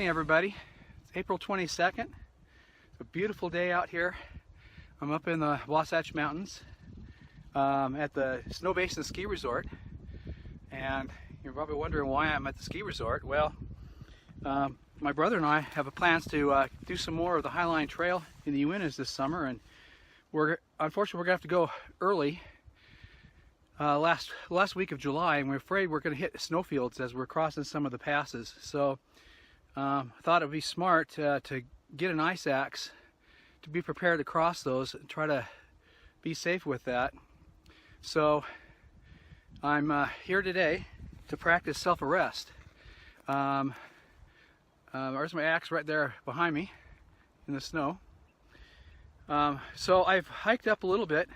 morning, everybody. It's April 22nd. It's a beautiful day out here. I'm up in the Wasatch Mountains at the Snow Basin Ski Resort. And you're probably wondering why I'm at the ski resort. Well, my brother and I have plans to do some more of the Highline Trail in the Uintas this summer, and unfortunately we're gonna have to go early last week of July, and we're afraid we're gonna hit snowfields as we're crossing some of the passes. So I thought it would be smart to get an ice axe to be prepared to cross those and try to be safe with that. So I'm here today to practice self-arrest. There's my axe right there behind me in the snow. So I've hiked up a little bit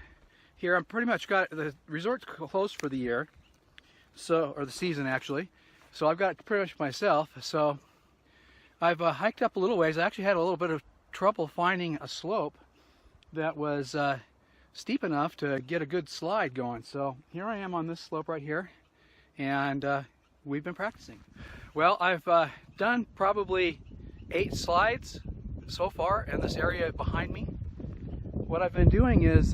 here. I'm pretty much got the resort's closed for the year, or the season actually. So I've got it pretty much myself. So I've hiked up a little ways. I actually had a little bit of trouble finding a slope that was steep enough to get a good slide going. So here I am on this slope right here, and we've been practicing. Well, I've done probably 8 slides so far in this area behind me. What I've been doing is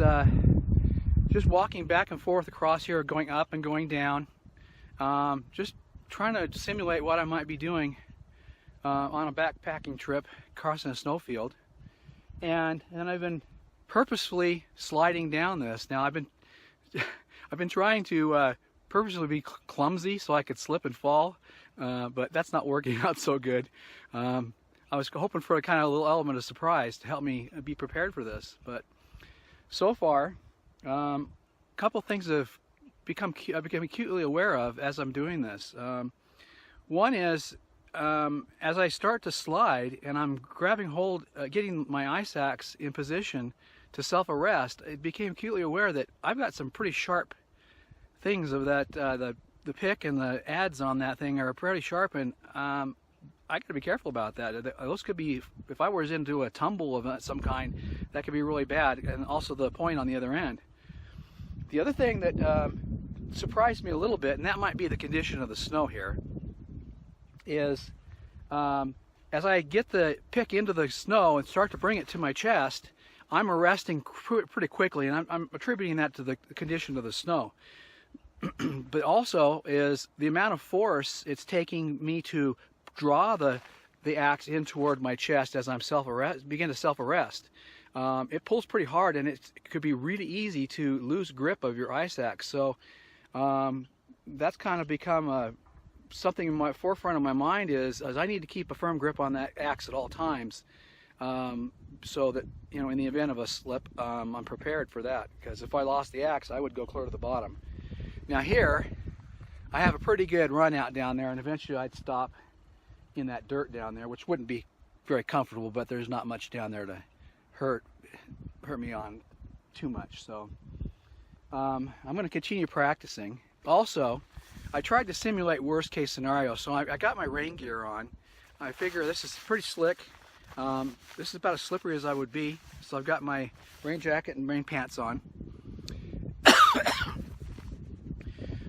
just walking back and forth across here, going up and going down, just trying to simulate what I might be doing on a backpacking trip crossing a snowfield. And I've been purposefully sliding down this. Now I've been trying to purposely be clumsy so I could slip and fall, but that's not working out so good. I was hoping for a kind of little element of surprise to help me be prepared for this, but so far a couple things I've become acutely aware of as I'm doing this. One is as I start to slide and I'm grabbing hold, getting my ice axe in position to self-arrest, I became acutely aware that I've got some pretty sharp things of that. The pick and the adze on that thing are pretty sharp, and I got to be careful about that. Those could be, if I was into a tumble of some kind, that could be really bad, and also the point on the other end. The other thing that surprised me a little bit, and that might be the condition of the snow here, is as I get the pick into the snow and start to bring it to my chest, I'm arresting pretty quickly, and I'm attributing that to the condition of the snow. But also is the amount of force it's taking me to draw the axe in toward my chest as I'm begin to self-arrest. It pulls pretty hard, and it could be really easy to lose grip of your ice axe. So that's kind of become something in my forefront of my mind is I need to keep a firm grip on that axe at all times, so that, you know, in the event of a slip, I'm prepared for that. Because if I lost the axe, I would go clear to the bottom. Now here, I have a pretty good run out down there, and eventually I'd stop in that dirt down there, which wouldn't be very comfortable, but there's not much down there to hurt me on too much. So I'm going to continue practicing. Also, I tried to simulate worst case scenario, so I got my rain gear on. I figure this is pretty slick. This is about as slippery as I would be, so I've got my rain jacket and rain pants on.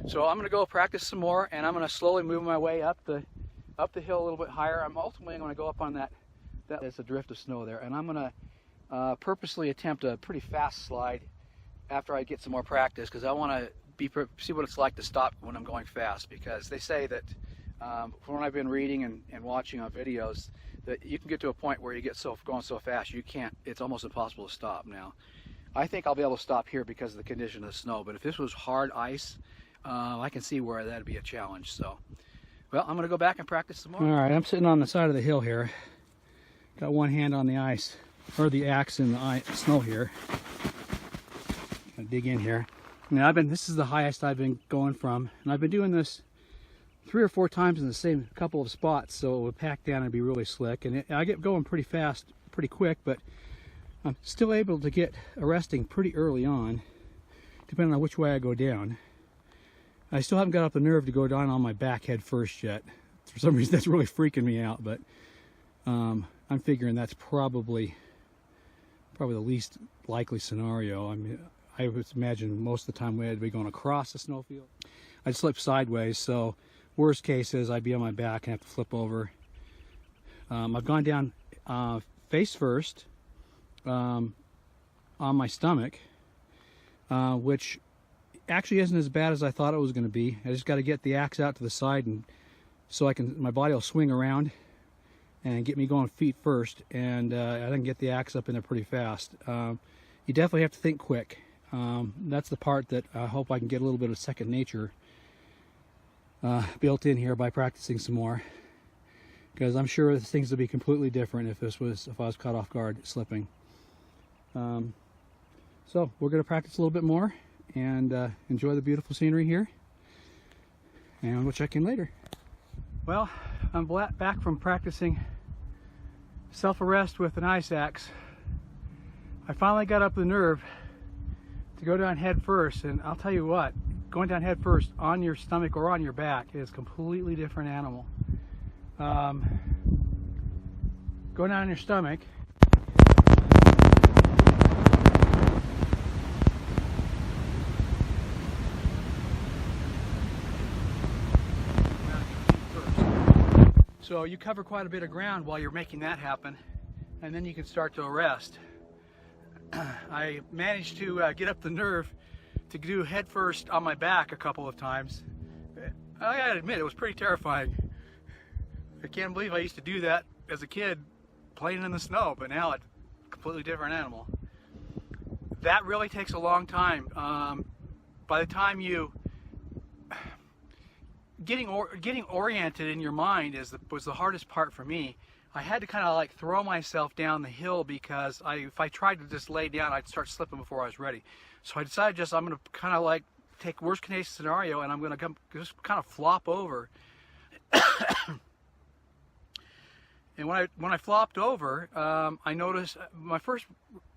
So I'm going to go practice some more, and I'm going to slowly move my way up the hill a little bit higher. I'm ultimately going to go up on that is a drift of snow there, and I'm going to purposely attempt a pretty fast slide after I get some more practice, because I want to see what it's like to stop when I'm going fast. Because they say that from what I've been reading and watching on videos, that you can get to a point where you get going so fast it's almost impossible to stop. Now I think I'll be able to stop here because of the condition of the snow, but if this was hard ice, I can see where that'd be a challenge. So, well, I'm going to go back and practice some more. All right, I'm sitting on the side of the hill here. Got one hand on the ice, or the axe in the snow here. Gonna dig in here. Now this is the highest I've been going from, and I've been doing this 3 or 4 times in the same couple of spots, so it would pack down and be really slick. And I get going pretty fast, pretty quick, but I'm still able to get arresting pretty early on, depending on which way I go down. I still haven't got up the nerve to go down on my back head first yet. For some reason, that's really freaking me out, but I'm figuring that's probably the least likely scenario. I mean, I would imagine most of the time we had to be going across the snowfield. I'd slip sideways, so worst case is I'd be on my back and have to flip over. I've gone down face first on my stomach, which actually isn't as bad as I thought it was going to be. I just got to get the axe out to the side, and so my body will swing around and get me going feet first, and I can get the axe up in there pretty fast. You definitely have to think quick. That's the part that I hope I can get a little bit of second nature built in here by practicing some more, because I'm sure things would be completely different if I was caught off guard slipping. So we're going to practice a little bit more and enjoy the beautiful scenery here, and we'll check in later. Well, I'm back from practicing self-arrest with an ice axe. I finally got up the nerve to go down head first, and I'll tell you what, going down head first on your stomach or on your back is a completely different animal. Going down on your stomach, so you cover quite a bit of ground while you're making that happen, and then you can start to arrest. I managed to get up the nerve to do head first on my back a couple of times. I gotta admit, it was pretty terrifying. I can't believe I used to do that as a kid playing in the snow, but now it's a completely different animal. That really takes a long time. By the time you getting oriented in your mind was the hardest part for me. I had to kind of like throw myself down the hill, because if I tried to just lay down, I'd start slipping before I was ready. So I decided I'm going to kind of like take worst case scenario, and I'm going to just kind of flop over. And when I flopped over, I noticed my first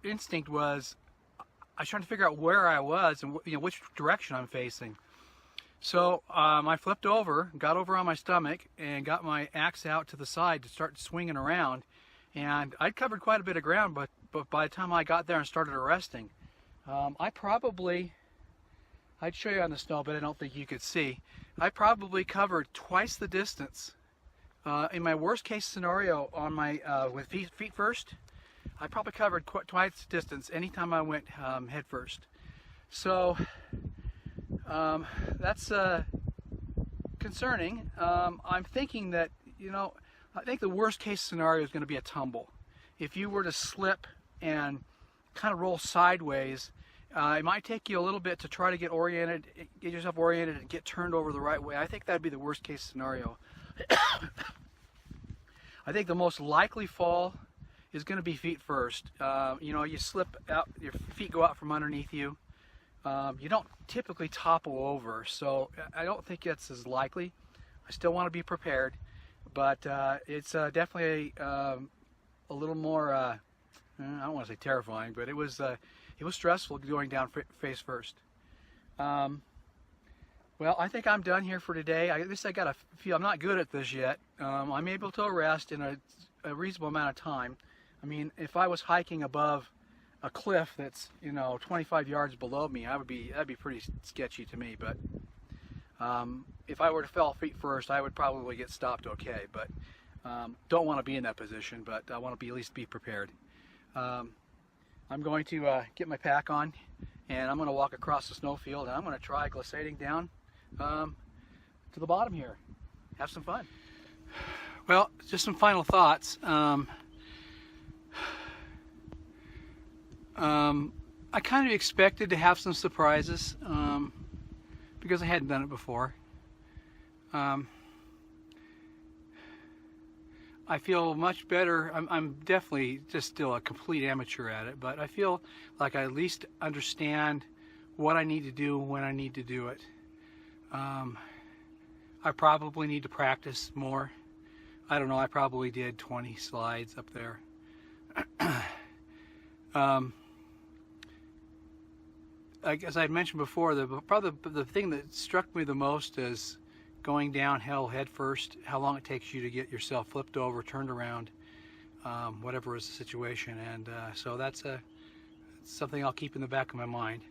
instinct was I was trying to figure out where I was and which direction I'm facing. So I flipped over, got over on my stomach, and got my axe out to the side to start swinging around. And I'd covered quite a bit of ground, but by the time I got there and started arresting, I'd show you on the snow, but I don't think you could see. I probably covered twice the distance. In my worst case scenario on my with feet first, I probably covered twice the distance anytime I went head first. So that's concerning. I'm thinking that, I think the worst case scenario is going to be a tumble. If you were to slip and kind of roll sideways, it might take you a little bit to try to get yourself oriented and get turned over the right way. I think that'd be the worst case scenario. I think the most likely fall is going to be feet first. You slip out, your feet go out from underneath you. You don't typically topple over, so I don't think that's as likely. I still want to be prepared, but it's definitely a little more, I don't want to say terrifying, but it was stressful going down face first. Well, I think I'm done here for today. I got to feel I'm not good at this yet. I'm able to arrest in a reasonable amount of time. I mean, if I was hiking above a cliff that's 25 yards below me, that'd be pretty sketchy to me. But if I were to fall feet first, I would probably get stopped okay. But don't want to be in that position. But I want to at least be prepared. I'm going to get my pack on, and I'm going to walk across the snowfield, and I'm going to try glissading down to the bottom here. Have some fun. Well, just some final thoughts. I kind of expected to have some surprises because I hadn't done it before. I feel much better. I'm definitely just still a complete amateur at it, but I feel like I at least understand what I need to do when I need to do it. I probably need to practice more. I don't know, I probably did 20 slides up there. As I mentioned before, probably the thing that struck me the most is going downhill head first, how long it takes you to get yourself flipped over, turned around, whatever is the situation. And so that's something I'll keep in the back of my mind.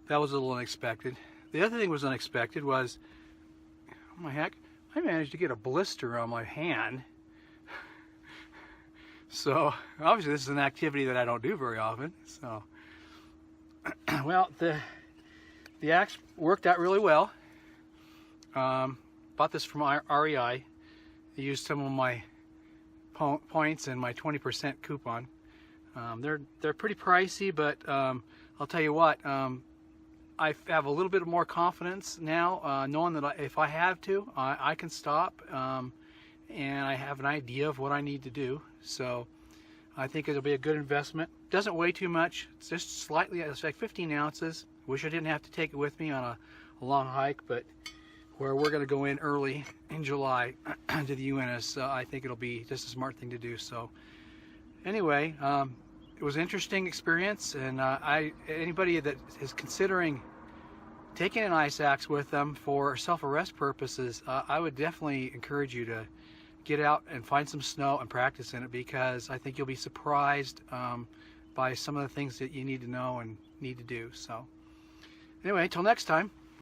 That was a little unexpected. The other thing was unexpected was, oh my heck, I managed to get a blister on my hand So obviously this is an activity that I don't do very often. So, well, the axe worked out really well. Bought this from REI. I used some of my points and my 20% coupon. They're pretty pricey, but I'll tell you what, I have a little bit more confidence now, knowing that if I have to, I can stop, and I have an idea of what I need to do. So I think it'll be a good investment. Doesn't weigh too much. It's just slightly, it's like 15 ounces. Wish I didn't have to take it with me on a long hike, but where we're going to go in early in July to the Uintas, I think it'll be just a smart thing to do. So anyway, it was an interesting experience, and anybody that is considering taking an ice axe with them for self-arrest purposes, I would definitely encourage you to get out and find some snow and practice in it, because I think you'll be surprised by some of the things that you need to know and need to do. So anyway, until next time.